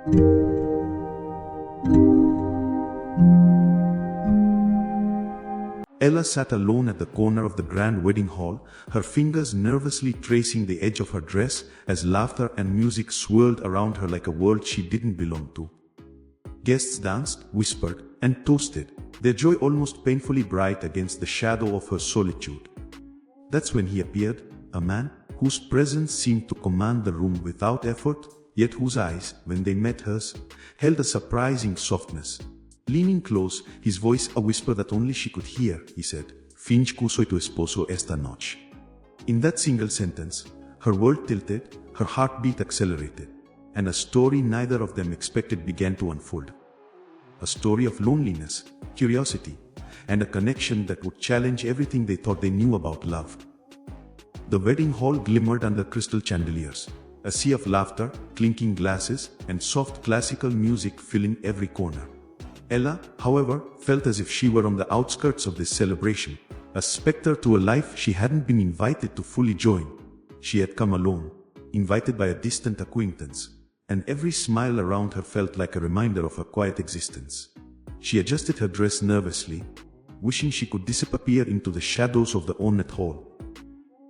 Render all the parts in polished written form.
Ella sat alone at the corner of the grand wedding hall, her fingers nervously tracing the edge of her dress as laughter and music swirled around her like a world she didn't belong to. Guests danced, whispered, and toasted, their joy almost painfully bright against the shadow of her solitude. That's when he appeared, a man whose presence seemed to command the room without effort, yet whose eyes, when they met hers, held a surprising softness. Leaning close, his voice a whisper that only she could hear, he said, Finge, soy tu esposo, esta noche. In that single sentence, her world tilted, her heartbeat accelerated, and a story neither of them expected began to unfold. A story of loneliness, curiosity, and a connection that would challenge everything they thought they knew about love. The wedding hall glimmered under crystal chandeliers, a sea of laughter, clinking glasses, and soft classical music filling every corner. Ella, however, felt as if she were on the outskirts of this celebration, a specter to a life she hadn't been invited to fully join. She had come alone, invited by a distant acquaintance, and every smile around her felt like a reminder of her quiet existence. She adjusted her dress nervously, wishing she could disappear into the shadows of the ornate hall.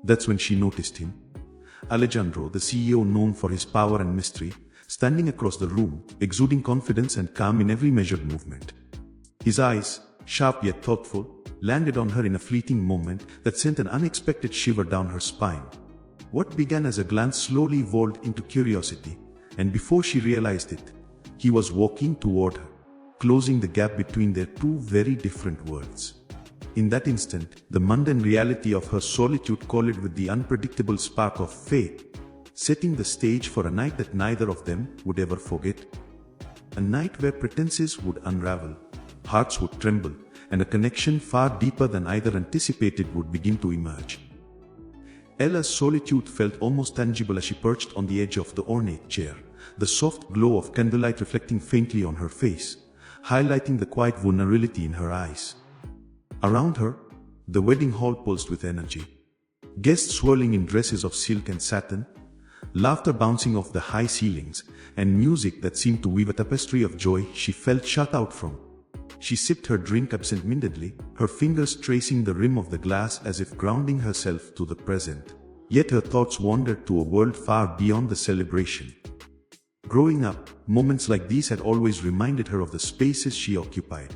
That's when she noticed him. Alejandro, the CEO known for his power and mystery, standing across the room, exuding confidence and calm in every measured movement. His eyes, sharp yet thoughtful, landed on her in a fleeting moment that sent an unexpected shiver down her spine. What began as a glance slowly evolved into curiosity, and before she realized it, he was walking toward her, closing the gap between their two very different worlds. In that instant, the mundane reality of her solitude collided with the unpredictable spark of faith, setting the stage for a night that neither of them would ever forget. A night where pretenses would unravel, hearts would tremble, and a connection far deeper than either anticipated would begin to emerge. Ella's solitude felt almost tangible as she perched on the edge of the ornate chair, the soft glow of candlelight reflecting faintly on her face, highlighting the quiet vulnerability in her eyes. Around her, the wedding hall pulsed with energy. Guests swirling in dresses of silk and satin, laughter bouncing off the high ceilings, and music that seemed to weave a tapestry of joy she felt shut out from. She sipped her drink absent-mindedly, her fingers tracing the rim of the glass as if grounding herself to the present. Yet her thoughts wandered to a world far beyond the celebration. Growing up, moments like these had always reminded her of the spaces she occupied.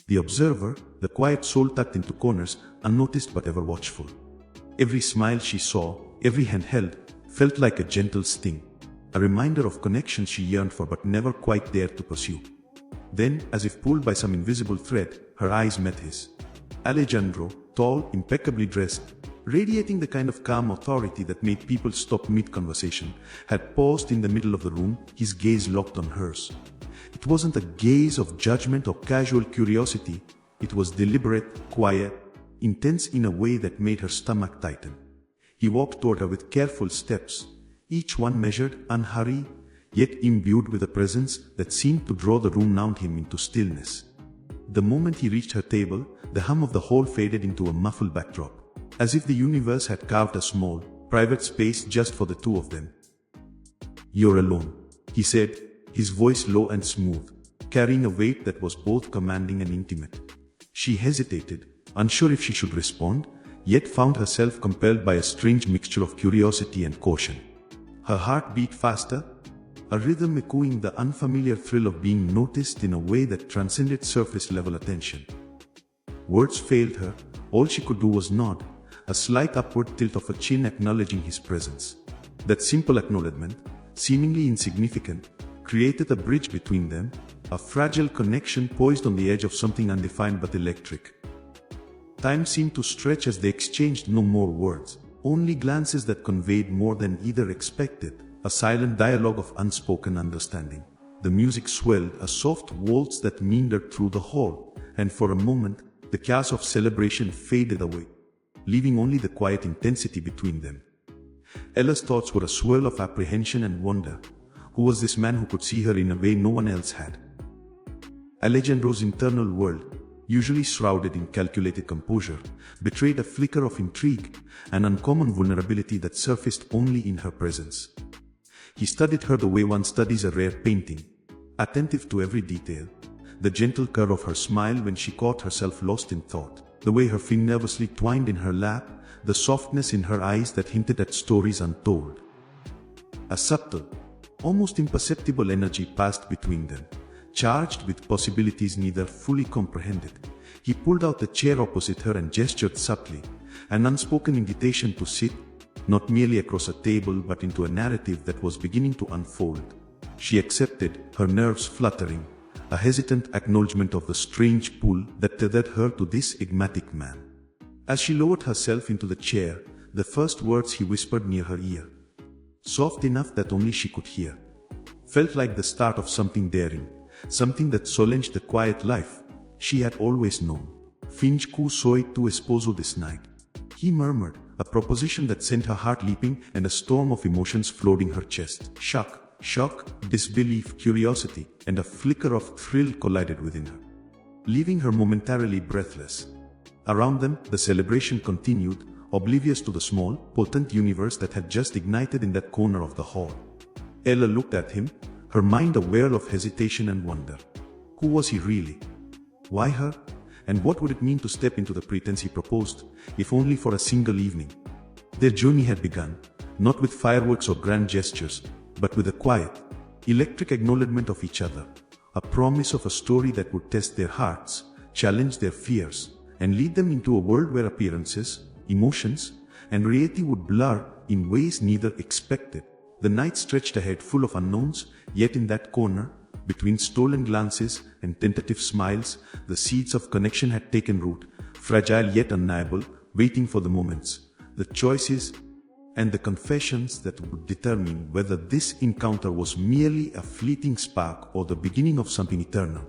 The observer, the quiet soul tucked into corners, unnoticed but ever watchful. Every smile she saw, every hand held, felt like a gentle sting, a reminder of connections she yearned for but never quite dared to pursue. Then, as if pulled by some invisible thread, her eyes met his. Alejandro, tall, impeccably dressed, radiating the kind of calm authority that made people stop mid-conversation, had paused in the middle of the room, his gaze locked on hers. It wasn't a gaze of judgment or casual curiosity, it was deliberate, quiet, intense in a way that made her stomach tighten. He walked toward her with careful steps, each one measured, unhurried, yet imbued with a presence that seemed to draw the room around him into stillness. The moment he reached her table, the hum of the hall faded into a muffled backdrop, as if the universe had carved a small, private space just for the two of them. "You're alone," he said, his voice low and smooth, carrying a weight that was both commanding and intimate. She hesitated, unsure if she should respond, yet found herself compelled by a strange mixture of curiosity and caution. Her heart beat faster, a rhythm echoing the unfamiliar thrill of being noticed in a way that transcended surface-level attention. Words failed her, all she could do was nod, a slight upward tilt of her chin acknowledging his presence. That simple acknowledgement, seemingly insignificant, created a bridge between them, a fragile connection poised on the edge of something undefined but electric. Time seemed to stretch as they exchanged no more words, only glances that conveyed more than either expected, a silent dialogue of unspoken understanding. The music swelled, a soft waltz that meandered through the hall, and for a moment, the chaos of celebration faded away, leaving only the quiet intensity between them. Ella's thoughts were a swirl of apprehension and wonder. Who was this man who could see her in a way no one else had? Alejandro's internal world, usually shrouded in calculated composure, betrayed a flicker of intrigue, an uncommon vulnerability that surfaced only in her presence. He studied her the way one studies a rare painting, attentive to every detail. The gentle curve of her smile when she caught herself lost in thought, the way her fingers nervously twined in her lap, the softness in her eyes that hinted at stories untold. A subtle, almost imperceptible energy passed between them, charged with possibilities neither fully comprehended. He pulled out the chair opposite her and gestured subtly, an unspoken invitation to sit, not merely across a table but into a narrative that was beginning to unfold. She accepted, her nerves fluttering, a hesitant acknowledgement of the strange pull that tethered her to this enigmatic man. As she lowered herself into the chair, the first words he whispered near her ear, soft enough that only she could hear, felt like the start of something daring, something that challenged the quiet life she had always known. Finge soy tu esposo this night, he murmured, a proposition that sent her heart leaping and a storm of emotions flooding her chest. Shock, disbelief, curiosity, and a flicker of thrill collided within her, leaving her momentarily breathless. Around them, the celebration continued, oblivious to the small, potent universe that had just ignited in that corner of the hall. Ella looked at him, her mind aware of hesitation and wonder. Who was he really? Why her? And what would it mean to step into the pretense he proposed, if only for a single evening? Their journey had begun, not with fireworks or grand gestures, but with a quiet, electric acknowledgement of each other, a promise of a story that would test their hearts, challenge their fears, and lead them into a world where appearances, emotions, and reality would blur in ways neither expected. The night stretched ahead full of unknowns, yet in that corner, between stolen glances and tentative smiles, the seeds of connection had taken root, fragile yet undeniable, waiting for the moments, the choices, and the confessions that would determine whether this encounter was merely a fleeting spark or the beginning of something eternal.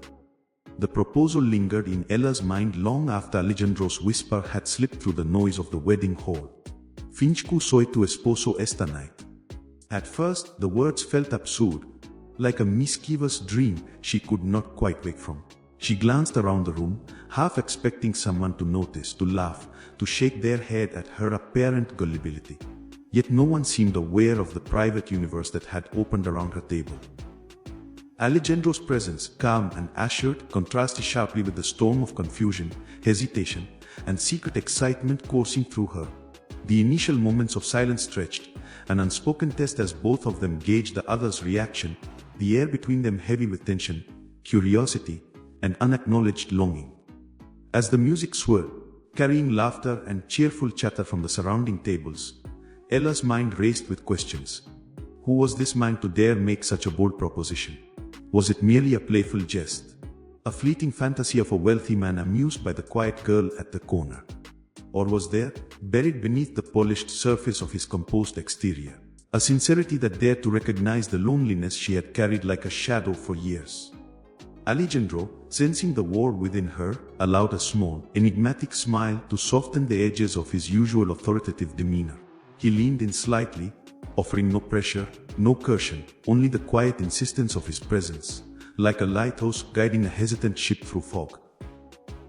The proposal lingered in Ella's mind long after Alejandro's whisper had slipped through the noise of the wedding hall. Finge soy tu esposo esta night. At first, the words felt absurd, like a mischievous dream she could not quite wake from. She glanced around the room, half expecting someone to notice, to laugh, to shake their head at her apparent gullibility. Yet no one seemed aware of the private universe that had opened around her table. Alejandro's presence, calm and assured, contrasted sharply with the storm of confusion, hesitation, and secret excitement coursing through her. The initial moments of silence stretched, an unspoken test as both of them gauged the other's reaction, the air between them heavy with tension, curiosity, and unacknowledged longing. As the music swirled, carrying laughter and cheerful chatter from the surrounding tables, Ella's mind raced with questions. Who was this man to dare make such a bold proposition? Was it merely a playful jest? A fleeting fantasy of a wealthy man amused by the quiet girl at the corner? Or was there, buried beneath the polished surface of his composed exterior, a sincerity that dared to recognize the loneliness she had carried like a shadow for years? Alejandro, sensing the war within her, allowed a small, enigmatic smile to soften the edges of his usual authoritative demeanor. He leaned in slightly, offering no pressure, no coercion, only the quiet insistence of his presence, like a lighthouse guiding a hesitant ship through fog.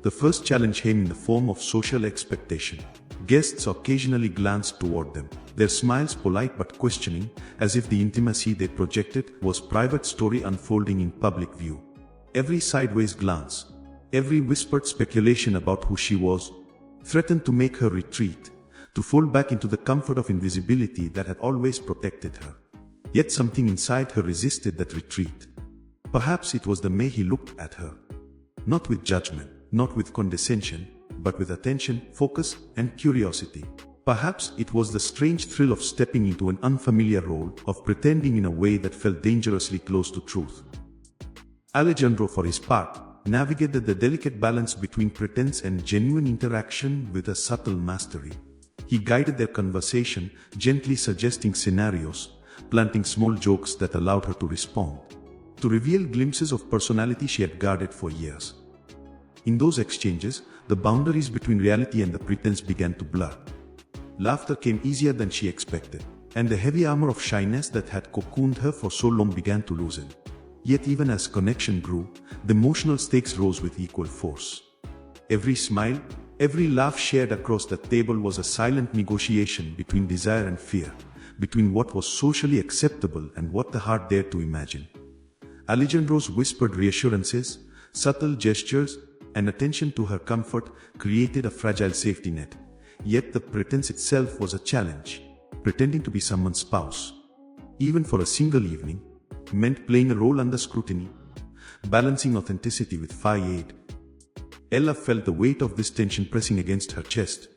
The first challenge came in the form of social expectation. Guests occasionally glanced toward them, their smiles polite but questioning, as if the intimacy they projected was private story unfolding in public view. Every sideways glance, every whispered speculation about who she was, threatened to make her retreat, to fall back into the comfort of invisibility that had always protected her. Yet something inside her resisted that retreat. Perhaps it was the way he looked at her. Not with judgment, not with condescension, but with attention, focus, and curiosity. Perhaps it was the strange thrill of stepping into an unfamiliar role, of pretending in a way that felt dangerously close to truth. Alejandro, for his part, navigated the delicate balance between pretense and genuine interaction with a subtle mastery. He guided their conversation, gently suggesting scenarios, planting small jokes that allowed her to respond, to reveal glimpses of personality she had guarded for years. In those exchanges, the boundaries between reality and the pretense began to blur. Laughter came easier than she expected, and the heavy armor of shyness that had cocooned her for so long began to loosen. Yet even as connection grew, the emotional stakes rose with equal force. Every smile, every laugh shared across the table was a silent negotiation between desire and fear, between what was socially acceptable and what the heart dared to imagine. Alejandro's whispered reassurances, subtle gestures, and attention to her comfort created a fragile safety net. Yet the pretense itself was a challenge. Pretending to be someone's spouse, even for a single evening, meant playing a role under scrutiny, balancing authenticity with facade. Ella felt the weight of this tension pressing against her chest.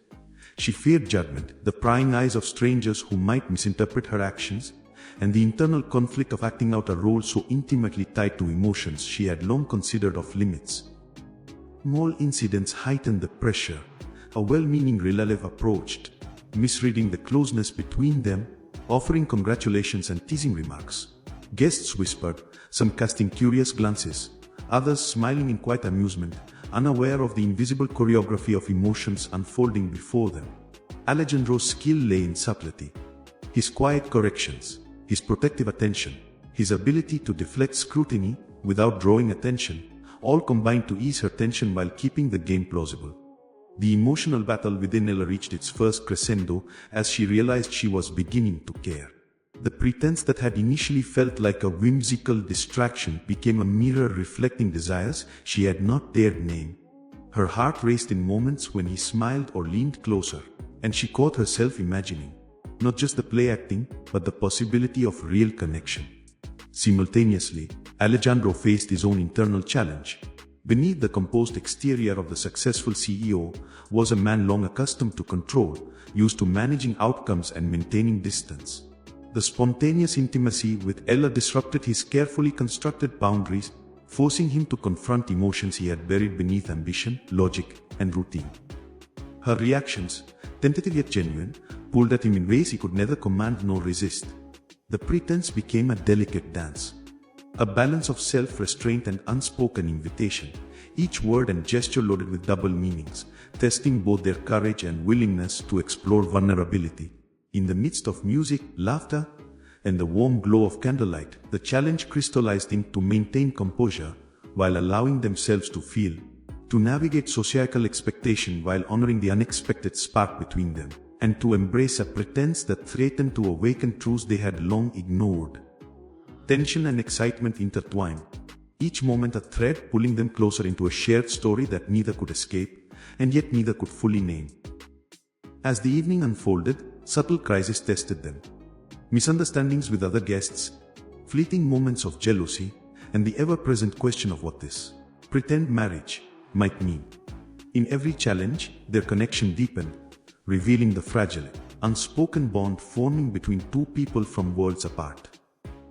She feared judgment, the prying eyes of strangers who might misinterpret her actions, and the internal conflict of acting out a role so intimately tied to emotions she had long considered off limits. Small incidents heightened the pressure. A well-meaning relative approached, misreading the closeness between them, offering congratulations and teasing remarks. Guests whispered, some casting curious glances, others smiling in quiet amusement, unaware of the invisible choreography of emotions unfolding before them. Alejandro's skill lay in subtlety. His quiet corrections, his protective attention, his ability to deflect scrutiny without drawing attention, all combined to ease her tension while keeping the game plausible. The emotional battle within Ella reached its first crescendo as she realized she was beginning to care. The pretense that had initially felt like a whimsical distraction became a mirror reflecting desires she had not dared name. Her heart raced in moments when he smiled or leaned closer, and she caught herself imagining not just the play acting, but the possibility of real connection. Simultaneously, Alejandro faced his own internal challenge. Beneath the composed exterior of the successful CEO was a man long accustomed to control, used to managing outcomes and maintaining distance. The spontaneous intimacy with Ella disrupted his carefully constructed boundaries, forcing him to confront emotions he had buried beneath ambition, logic, and routine. Her reactions, tentative yet genuine, pulled at him in ways he could neither command nor resist. The pretense became a delicate dance, a balance of self-restraint and unspoken invitation, each word and gesture loaded with double meanings, testing both their courage and willingness to explore vulnerability. In the midst of music, laughter, and the warm glow of candlelight, the challenge crystallized in to maintain composure while allowing themselves to feel, to navigate societal expectation while honoring the unexpected spark between them, and to embrace a pretense that threatened to awaken truths they had long ignored. Tension and excitement intertwined, each moment a thread pulling them closer into a shared story that neither could escape, and yet neither could fully name. As the evening unfolded, subtle crises tested them. Misunderstandings with other guests, fleeting moments of jealousy, and the ever-present question of what this pretend marriage might mean. In every challenge, their connection deepened, revealing the fragile, unspoken bond forming between two people from worlds apart.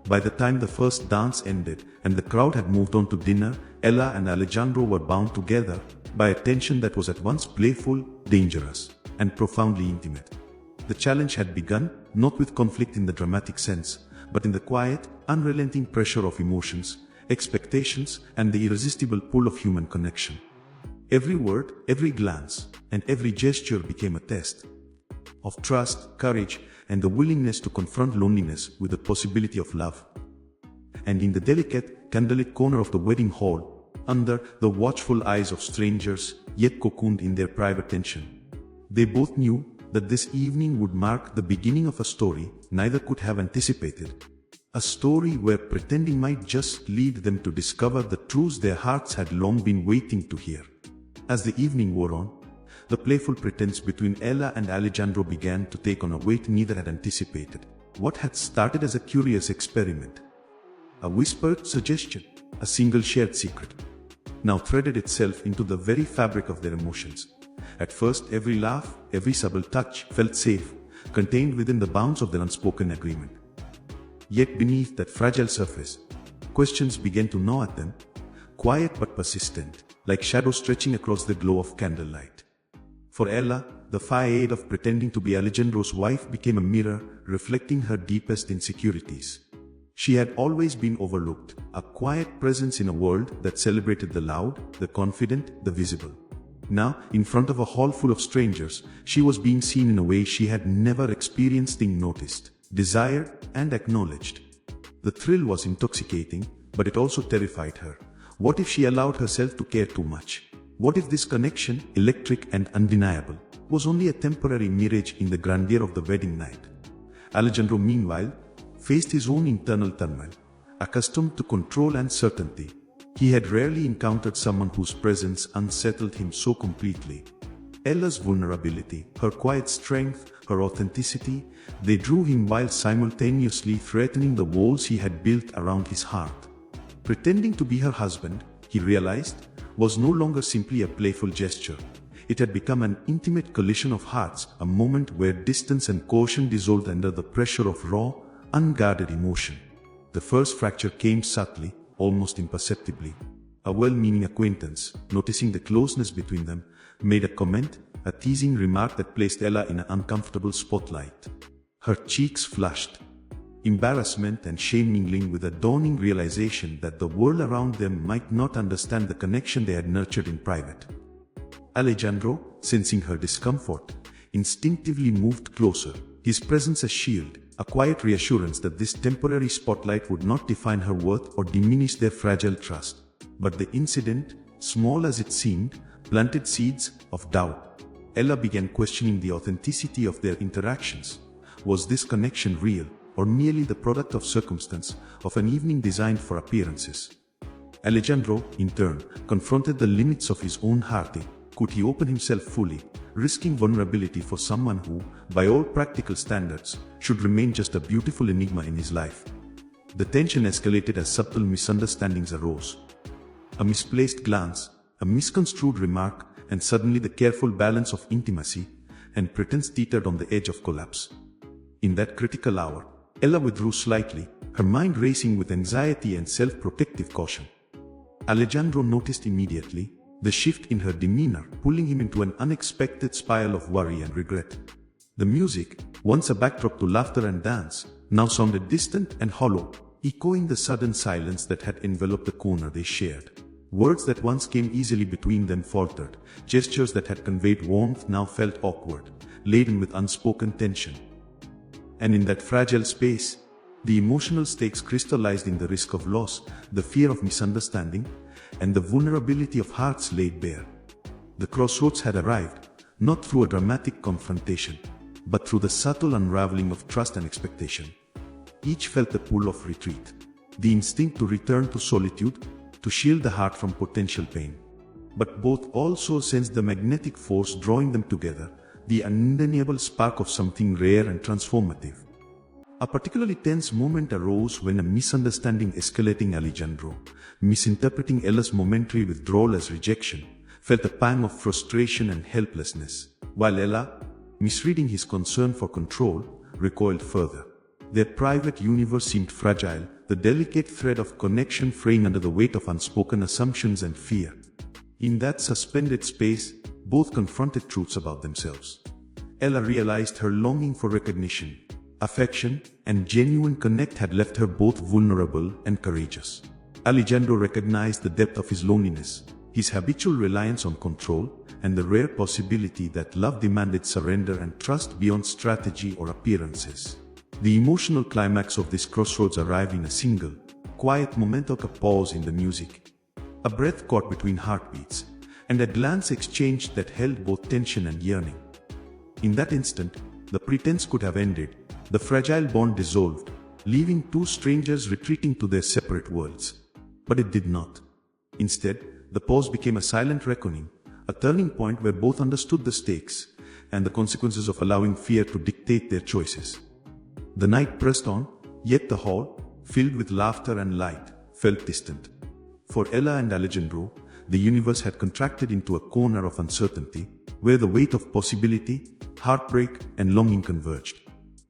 By the time the first dance ended and the crowd had moved on to dinner, Ella and Alejandro were bound together by a tension that was at once playful, dangerous, and profoundly intimate. The challenge had begun, not with conflict in the dramatic sense, but in the quiet, unrelenting pressure of emotions, expectations, and the irresistible pull of human connection. Every word, every glance, and every gesture became a test of trust, courage, and the willingness to confront loneliness with the possibility of love. And in the delicate, candlelit corner of the wedding hall, under the watchful eyes of strangers, yet cocooned in their private tension, they both knew that this evening would mark the beginning of a story neither could have anticipated. A story where pretending might just lead them to discover the truths their hearts had long been waiting to hear. As the evening wore on, the playful pretense between Ella and Alejandro began to take on a weight neither had anticipated. What had started as a curious experiment, a whispered suggestion, a single shared secret, now threaded itself into the very fabric of their emotions. At first, every laugh, every subtle touch felt safe, contained within the bounds of their unspoken agreement. Yet beneath that fragile surface, questions began to gnaw at them, quiet but persistent, like shadows stretching across the glow of candlelight. For Ella, the facade of pretending to be Alejandro's wife became a mirror reflecting her deepest insecurities. She had always been overlooked, a quiet presence in a world that celebrated the loud, the confident, the visible. Now, in front of a hall full of strangers, she was being seen in a way she had never experienced, noticed, desired, and acknowledged. The thrill was intoxicating, but it also terrified her. What if she allowed herself to care too much? What if this connection, electric and undeniable, was only a temporary mirage in the grandeur of the wedding night? Alejandro, meanwhile, faced his own internal turmoil, Accustomed to control and certainty, he had rarely encountered someone whose presence unsettled him so completely. Ella's vulnerability, her quiet strength, her authenticity, they drew him while simultaneously threatening the walls he had built around his heart. Pretending to be her husband, he realized, was no longer simply a playful gesture. It had become an intimate collision of hearts, a moment where distance and caution dissolved under the pressure of raw, unguarded emotion. The first fracture came subtly, almost imperceptibly. A well-meaning acquaintance, noticing the closeness between them, made a comment, a teasing remark that placed Ella in an uncomfortable spotlight. Her cheeks flushed, embarrassment and shame mingling with a dawning realization that the world around them might not understand the connection they had nurtured in private. Alejandro, sensing her discomfort, instinctively moved closer, his presence a shield, a quiet reassurance that this temporary spotlight would not define her worth or diminish their fragile trust. But the incident, small as it seemed, planted seeds of doubt. Ella began questioning the authenticity of their interactions. Was this connection real, or merely the product of circumstance, of an evening designed for appearances? Alejandro, in turn, confronted the limits of his own heart. Could he open himself fully, risking vulnerability for someone who, by all practical standards, should remain just a beautiful enigma in his life? The tension escalated as subtle misunderstandings arose. A misplaced glance, a misconstrued remark, and suddenly the careful balance of intimacy and pretense teetered on the edge of collapse. In that critical hour, Ella withdrew slightly, her mind racing with anxiety and self-protective caution. Alejandro noticed immediately the shift in her demeanor, pulling him into an unexpected spiral of worry and regret. The music, once a backdrop to laughter and dance, now sounded distant and hollow, echoing the sudden silence that had enveloped the corner they shared. Words that once came easily between them faltered, gestures that had conveyed warmth now felt awkward, laden with unspoken tension. And in that fragile space, the emotional stakes crystallized in the risk of loss, the fear of misunderstanding, and the vulnerability of hearts laid bare. The crossroads had arrived, not through a dramatic confrontation, but through the subtle unraveling of trust and expectation. Each felt the pull of retreat, the instinct to return to solitude, to shield the heart from potential pain. But both also sensed the magnetic force drawing them together, the undeniable spark of something rare and transformative. A particularly tense moment arose when a misunderstanding escalating Alejandro, misinterpreting Ella's momentary withdrawal as rejection, felt a pang of frustration and helplessness, while Ella, misreading his concern for control, recoiled further. Their private universe seemed fragile, the delicate thread of connection fraying under the weight of unspoken assumptions and fear. In that suspended space, both confronted truths about themselves. Ella realized her longing for recognition, affection, and genuine connect had left her both vulnerable and courageous. Alejandro recognized the depth of his loneliness, his habitual reliance on control, and the rare possibility that love demanded surrender and trust beyond strategy or appearances. The emotional climax of this crossroads arrived in a single, quiet moment of a pause in the music. A breath caught between heartbeats, and a glance exchanged that held both tension and yearning. In that instant, the pretense could have ended, the fragile bond dissolved, leaving two strangers retreating to their separate worlds. But it did not. Instead, the pause became a silent reckoning, a turning point where both understood the stakes and the consequences of allowing fear to dictate their choices. The night pressed on, yet the hall, filled with laughter and light, felt distant. For Ella and Alejandro, the universe had contracted into a corner of uncertainty, where the weight of possibility, heartbreak, and longing converged.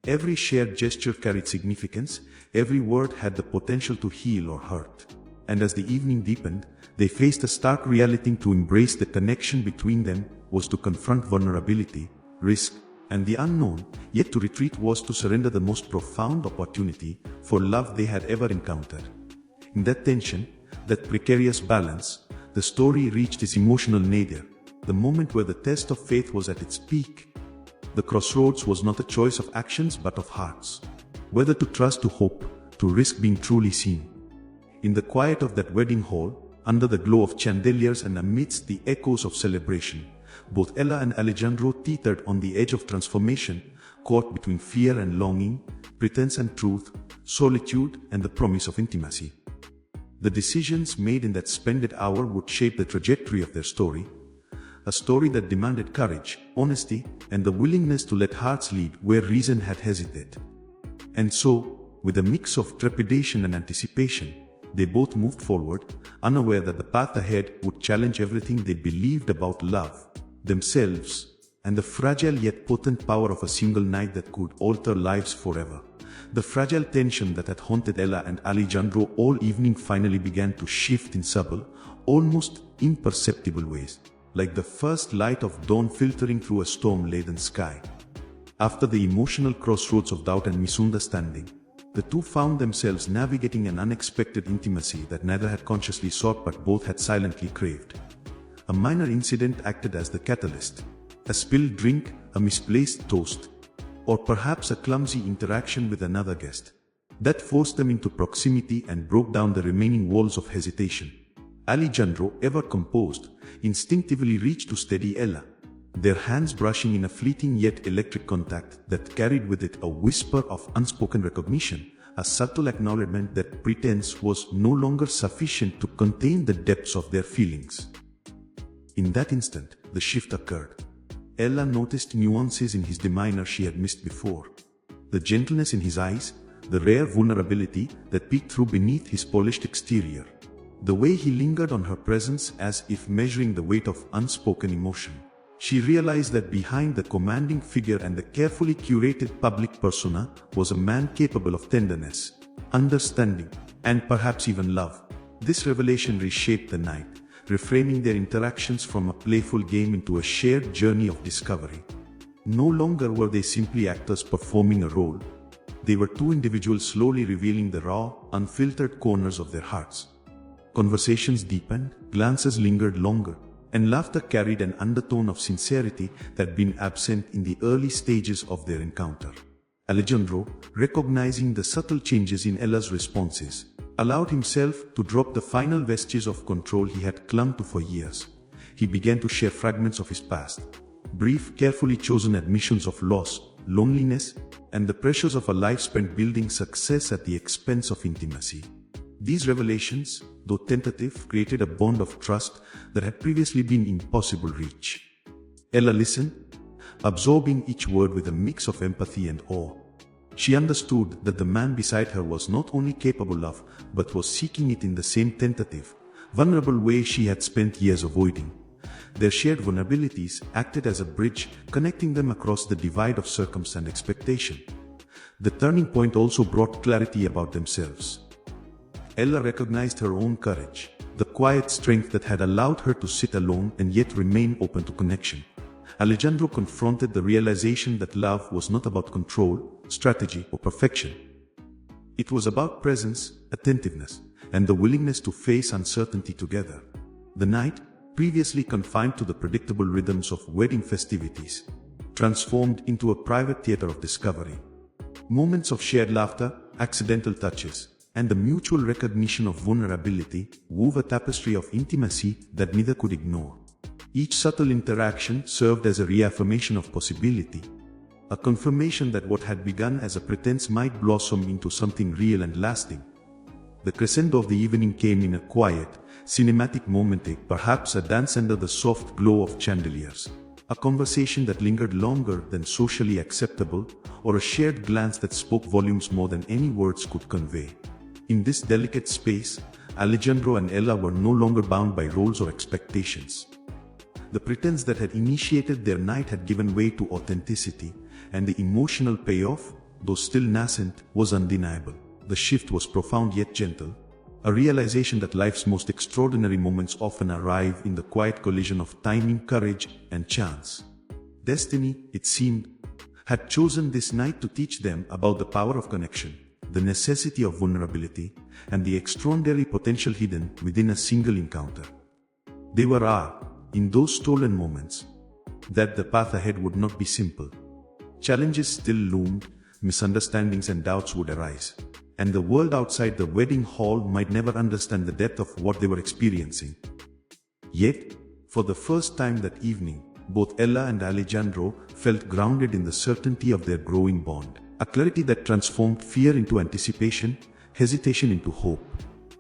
Every shared gesture carried significance, every word had the potential to heal or hurt. And as the evening deepened, they faced a stark reality. To embrace the connection between them was to confront vulnerability, risk, and the unknown, yet to retreat was to surrender the most profound opportunity for love they had ever encountered. In that tension, that precarious balance, the story reached its emotional nadir, the moment where the test of faith was at its peak. The crossroads was not a choice of actions but of hearts. Whether to trust, to hope, to risk being truly seen. In the quiet of that wedding hall, under the glow of chandeliers and amidst the echoes of celebration, both Ella and Alejandro teetered on the edge of transformation, caught between fear and longing, pretense and truth, solitude and the promise of intimacy. The decisions made in that splendid hour would shape the trajectory of their story, a story that demanded courage, honesty, and the willingness to let hearts lead where reason had hesitated. And so, with a mix of trepidation and anticipation, they both moved forward, unaware that the path ahead would challenge everything they believed about love, themselves, and the fragile yet potent power of a single night that could alter lives forever. The fragile tension that had haunted Ella and Alejandro all evening finally began to shift in subtle, almost imperceptible ways, like the first light of dawn filtering through a storm-laden sky. After the emotional crossroads of doubt and misunderstanding, the two found themselves navigating an unexpected intimacy that neither had consciously sought but both had silently craved. A minor incident acted as the catalyst. A spilled drink, a misplaced toast, or perhaps a clumsy interaction with another guest, that forced them into proximity and broke down the remaining walls of hesitation. Alejandro, ever composed, instinctively reached to steady Ella, their hands brushing in a fleeting yet electric contact that carried with it a whisper of unspoken recognition, a subtle acknowledgement that pretense was no longer sufficient to contain the depths of their feelings. In that instant, the shift occurred. Ella noticed nuances in his demeanor she had missed before. The gentleness in his eyes, the rare vulnerability that peeked through beneath his polished exterior. The way he lingered on her presence as if measuring the weight of unspoken emotion. She realized that behind the commanding figure and the carefully curated public persona was a man capable of tenderness, understanding, and perhaps even love. This revelation reshaped the night, reframing their interactions from a playful game into a shared journey of discovery. No longer were they simply actors performing a role. They were two individuals slowly revealing the raw, unfiltered corners of their hearts. Conversations deepened, glances lingered longer, and laughter carried an undertone of sincerity that had been absent in the early stages of their encounter. Alejandro, recognizing the subtle changes in Ella's responses, allowed himself to drop the final vestiges of control he had clung to for years. He began to share fragments of his past, brief, carefully chosen admissions of loss, loneliness, and the pressures of a life spent building success at the expense of intimacy. These revelations, though tentative, created a bond of trust that had previously been impossible to reach. Ella listened, absorbing each word with a mix of empathy and awe. She understood that the man beside her was not only capable of, but was seeking it in the same tentative, vulnerable way she had spent years avoiding. Their shared vulnerabilities acted as a bridge, connecting them across the divide of circumstance and expectation. The turning point also brought clarity about themselves. Ella recognized her own courage, the quiet strength that had allowed her to sit alone and yet remain open to connection. Alejandro confronted the realization that love was not about control, strategy, or perfection. It was about presence, attentiveness, and the willingness to face uncertainty together. The night, previously confined to the predictable rhythms of wedding festivities, transformed into a private theater of discovery. Moments of shared laughter, accidental touches, and the mutual recognition of vulnerability wove a tapestry of intimacy that neither could ignore. Each subtle interaction served as a reaffirmation of possibility, a confirmation that what had begun as a pretense might blossom into something real and lasting. The crescendo of the evening came in a quiet, cinematic moment, perhaps a dance under the soft glow of chandeliers, a conversation that lingered longer than socially acceptable, or a shared glance that spoke volumes more than any words could convey. In this delicate space, Alejandro and Ella were no longer bound by roles or expectations. The pretense that had initiated their night had given way to authenticity, and the emotional payoff, though still nascent, was undeniable. The shift was profound yet gentle, a realization that life's most extraordinary moments often arrive in the quiet collision of timing, courage, and chance. Destiny, it seemed, had chosen this night to teach them about the power of connection, the necessity of vulnerability, and the extraordinary potential hidden within a single encounter. They were aware, in those stolen moments, that the path ahead would not be simple. Challenges still loomed, misunderstandings and doubts would arise, and the world outside the wedding hall might never understand the depth of what they were experiencing. Yet, for the first time that evening, both Ella and Alejandro felt grounded in the certainty of their growing bond, a clarity that transformed fear into anticipation, hesitation into hope.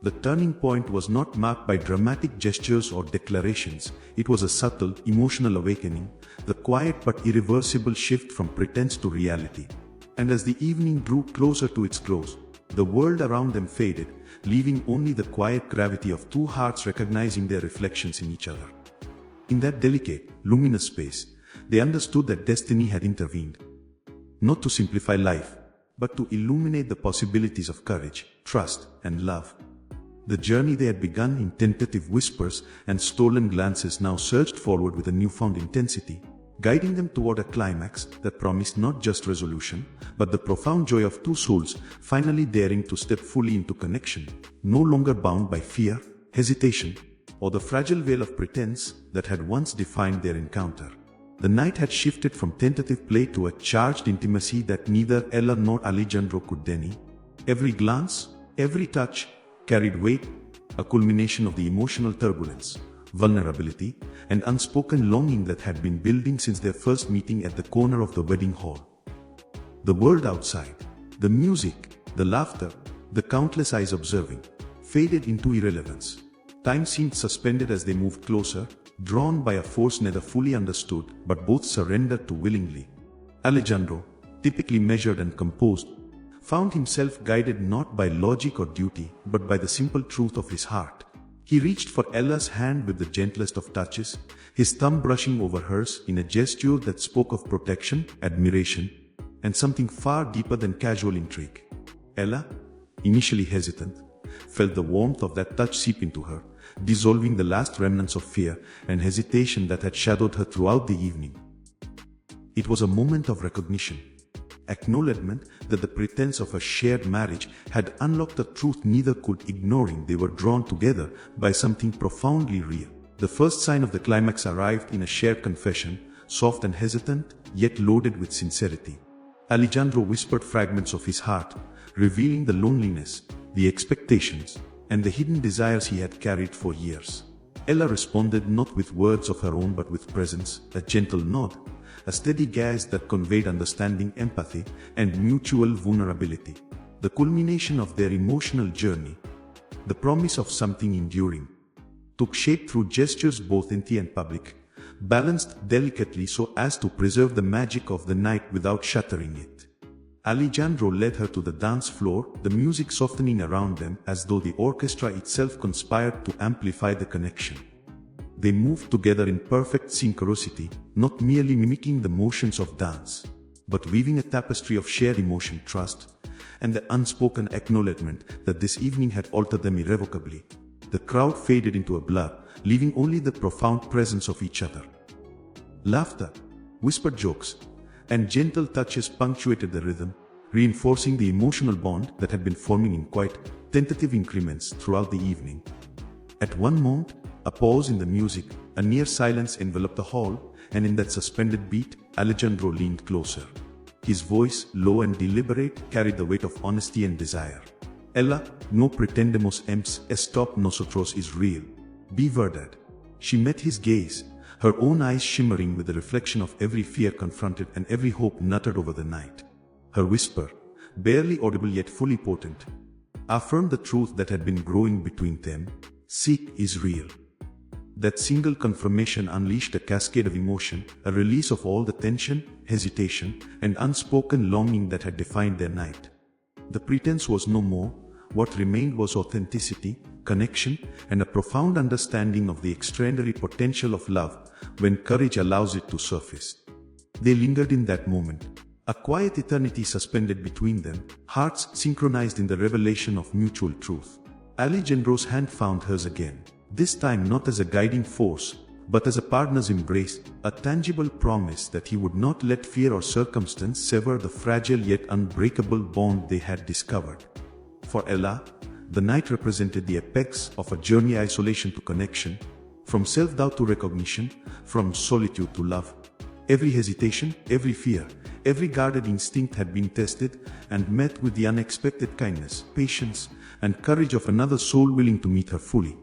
The turning point was not marked by dramatic gestures or declarations. It was a subtle, emotional awakening, the quiet but irreversible shift from pretense to reality. And as the evening drew closer to its close, the world around them faded, leaving only the quiet gravity of two hearts recognizing their reflections in each other. In that delicate, luminous space, they understood that destiny had intervened, not to simplify life, but to illuminate the possibilities of courage, trust, and love. The journey they had begun in tentative whispers and stolen glances now surged forward with a newfound intensity, guiding them toward a climax that promised not just resolution, but the profound joy of two souls finally daring to step fully into connection, no longer bound by fear, hesitation, or the fragile veil of pretense that had once defined their encounter. The night had shifted from tentative play to a charged intimacy that neither Ella nor Alejandro could deny. Every glance, every touch, carried weight, a culmination of the emotional turbulence, vulnerability, and unspoken longing that had been building since their first meeting at the corner of the wedding hall. The world outside, the music, the laughter, the countless eyes observing, faded into irrelevance. Time seemed suspended as they moved closer, drawn by a force neither fully understood but both surrendered to willingly. Alejandro, typically measured and composed, found himself guided not by logic or duty, but by the simple truth of his heart. He reached for Ella's hand with the gentlest of touches, his thumb brushing over hers in a gesture that spoke of protection, admiration, and something far deeper than casual intrigue. Ella, initially hesitant, felt the warmth of that touch seep into her, dissolving the last remnants of fear and hesitation that had shadowed her throughout the evening. It was a moment of recognition. Acknowledgement that the pretense of a shared marriage had unlocked a truth neither could, ignoring they were drawn together by something profoundly real. The first sign of the climax arrived in a shared confession, soft and hesitant, yet loaded with sincerity. Alejandro whispered fragments of his heart, revealing the loneliness, the expectations, and the hidden desires he had carried for years. Ella responded not with words of her own but with presence, a gentle nod, a steady gaze that conveyed understanding, empathy, and mutual vulnerability. The culmination of their emotional journey, the promise of something enduring, took shape through gestures both intimate and public, balanced delicately so as to preserve the magic of the night without shattering it. Alejandro led her to the dance floor, the music softening around them as though the orchestra itself conspired to amplify the connection. They moved together in perfect synchronicity, not merely mimicking the motions of dance, but weaving a tapestry of shared emotion, trust, and the unspoken acknowledgement that this evening had altered them irrevocably. The crowd faded into a blur, leaving only the profound presence of each other. Laughter, whispered jokes, and gentle touches punctuated the rhythm, reinforcing the emotional bond that had been forming in quite tentative increments throughout the evening. At one moment, a pause in the music, a near silence enveloped the hall, and in that suspended beat, Alejandro leaned closer. His voice, low and deliberate, carried the weight of honesty and desire. Ella, no pretendemos stop nosotros is real. Be verdad. She met his gaze, her own eyes shimmering with the reflection of every fear confronted and every hope nurtured over the night. Her whisper, barely audible yet fully potent, affirmed the truth that had been growing between them. Seek is real. That single confirmation unleashed a cascade of emotion, a release of all the tension, hesitation, and unspoken longing that had defined their night. The pretense was no more. What remained was authenticity, connection, and a profound understanding of the extraordinary potential of love when courage allows it to surface. They lingered in that moment, a quiet eternity suspended between them, hearts synchronized in the revelation of mutual truth. Alejandro's hand found hers again, this time not as a guiding force, but as a partner's embrace, a tangible promise that he would not let fear or circumstance sever the fragile yet unbreakable bond they had discovered. For Ella, the night represented the apex of a journey isolation to connection, from self-doubt to recognition, from solitude to love. Every hesitation, every fear, every guarded instinct had been tested and met with the unexpected kindness, patience, and courage of another soul willing to meet her fully.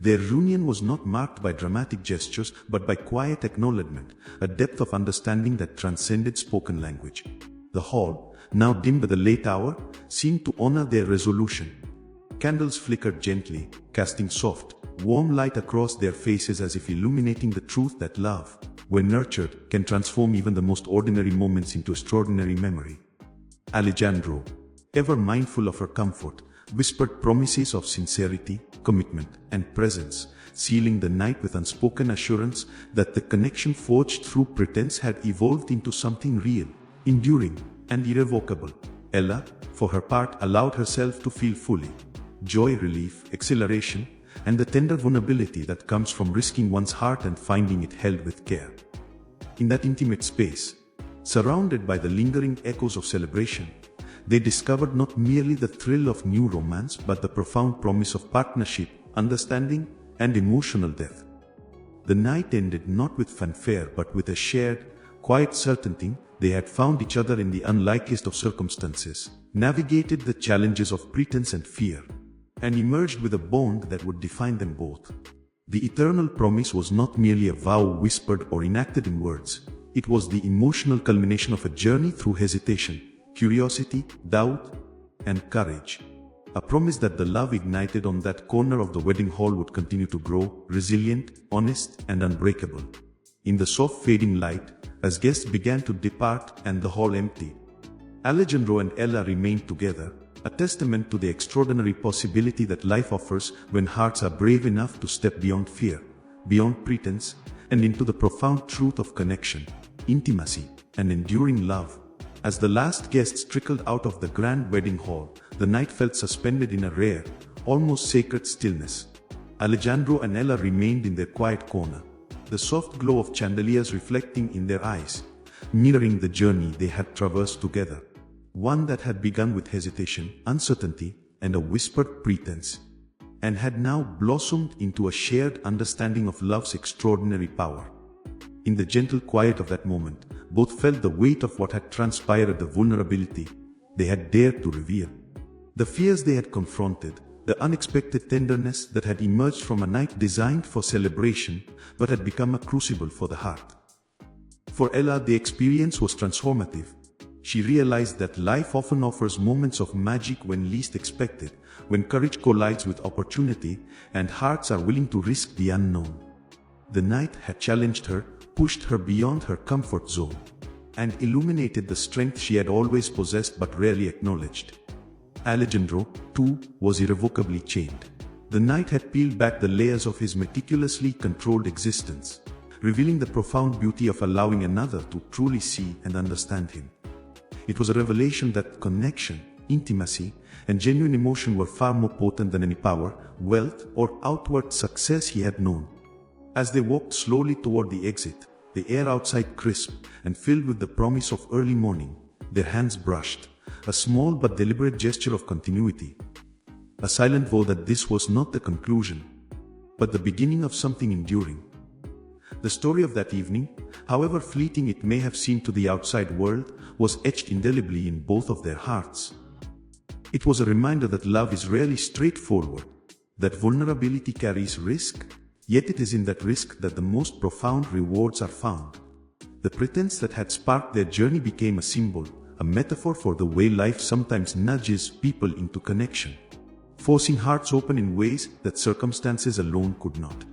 Their reunion was not marked by dramatic gestures but by quiet acknowledgement, a depth of understanding that transcended spoken language. The hall, now dim by the late hour, seemed to honor their resolution. Candles flickered gently, casting soft, warm light across their faces as if illuminating the truth that love, when nurtured, can transform even the most ordinary moments into extraordinary memory. Alejandro, ever mindful of her comfort, whispered promises of sincerity, commitment, and presence, sealing the night with unspoken assurance that the connection forged through pretense had evolved into something real, enduring, and irrevocable. Ella, for her part, allowed herself to feel fully joy, relief, exhilaration, and the tender vulnerability that comes from risking one's heart and finding it held with care. In that intimate space, surrounded by the lingering echoes of celebration, they discovered not merely the thrill of new romance but the profound promise of partnership, understanding, and emotional depth. The night ended not with fanfare but with a shared, quiet certainty they had found each other in the unlikeliest of circumstances, navigated the challenges of pretense and fear, and emerged with a bond that would define them both. The eternal promise was not merely a vow whispered or enacted in words. It was the emotional culmination of a journey through hesitation, curiosity, doubt, and courage. A promise that the love ignited on that corner of the wedding hall would continue to grow, resilient, honest, and unbreakable. In the soft fading light, as guests began to depart and the hall emptied, Alejandro and Ella remained together, a testament to the extraordinary possibility that life offers when hearts are brave enough to step beyond fear, beyond pretense, and into the profound truth of connection, intimacy, and enduring love. As the last guests trickled out of the grand wedding hall, the night felt suspended in a rare, almost sacred stillness. Alejandro and Ella remained in their quiet corner, the soft glow of chandeliers reflecting in their eyes, mirroring the journey they had traversed together. One that had begun with hesitation, uncertainty, and a whispered pretense, and had now blossomed into a shared understanding of love's extraordinary power. In the gentle quiet of that moment, both felt the weight of what had transpired, the vulnerability they had dared to reveal, the fears they had confronted, the unexpected tenderness that had emerged from a night designed for celebration but had become a crucible for the heart. For Ella, the experience was transformative. She realized that life often offers moments of magic when least expected, when courage collides with opportunity and hearts are willing to risk the unknown. The night had challenged her, pushed her beyond her comfort zone, and illuminated the strength she had always possessed but rarely acknowledged. Alejandro, too, was irrevocably chained. The night had peeled back the layers of his meticulously controlled existence, revealing the profound beauty of allowing another to truly see and understand him. It was a revelation that connection, intimacy, and genuine emotion were far more potent than any power, wealth, or outward success he had known. As they walked slowly toward the exit, the air outside crisp and filled with the promise of early morning, their hands brushed, a small but deliberate gesture of continuity. A silent vow that this was not the conclusion, but the beginning of something enduring. The story of that evening, however fleeting it may have seemed to the outside world, was etched indelibly in both of their hearts. It was a reminder that love is rarely straightforward, that vulnerability carries risk, yet it is in that risk that the most profound rewards are found. The pretense that had sparked their journey became a symbol, a metaphor for the way life sometimes nudges people into connection, forcing hearts open in ways that circumstances alone could not.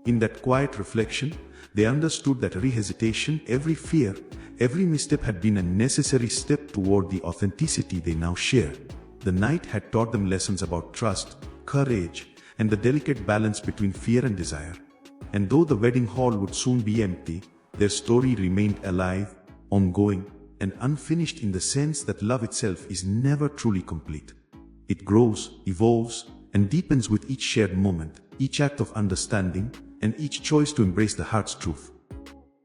In that quiet reflection, they understood that every hesitation, every fear, every misstep had been a necessary step toward the authenticity they now shared. The night had taught them lessons about trust, courage, and the delicate balance between fear and desire. And though the wedding hall would soon be empty, their story remained alive, ongoing, and unfinished in the sense that love itself is never truly complete. It grows, evolves, and deepens with each shared moment, each act of understanding, and each choice to embrace the heart's truth.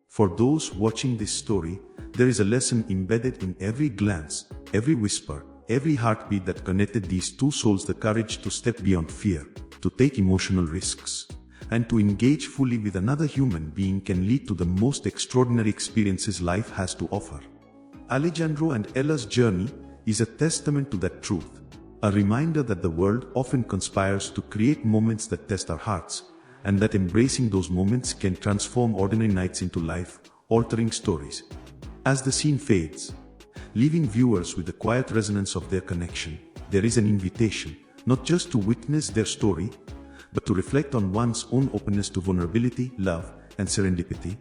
For those watching this story, there is a lesson embedded in every glance, every whisper, every heartbeat that connected these two souls: the courage to step beyond fear, to take emotional risks, and to engage fully with another human being can lead to the most extraordinary experiences life has to offer. Alejandro and Ella's journey is a testament to that truth. A reminder that the world often conspires to create moments that test our hearts, and that embracing those moments can transform ordinary nights into life-altering stories. As the scene fades, leaving viewers with the quiet resonance of their connection, there is an invitation, not just to witness their story, but to reflect on one's own openness to vulnerability, love, and serendipity.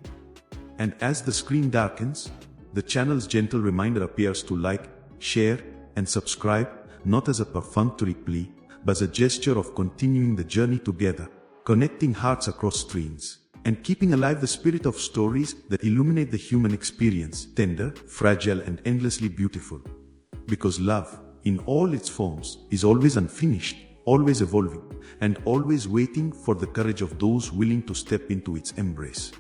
And as the screen darkens, the channel's gentle reminder appears to like, share, and subscribe, not as a perfunctory plea, but as a gesture of continuing the journey together, connecting hearts across screens, and keeping alive the spirit of stories that illuminate the human experience, tender, fragile, and endlessly beautiful. Because love, in all its forms, is always unfinished, always evolving, and always waiting for the courage of those willing to step into its embrace.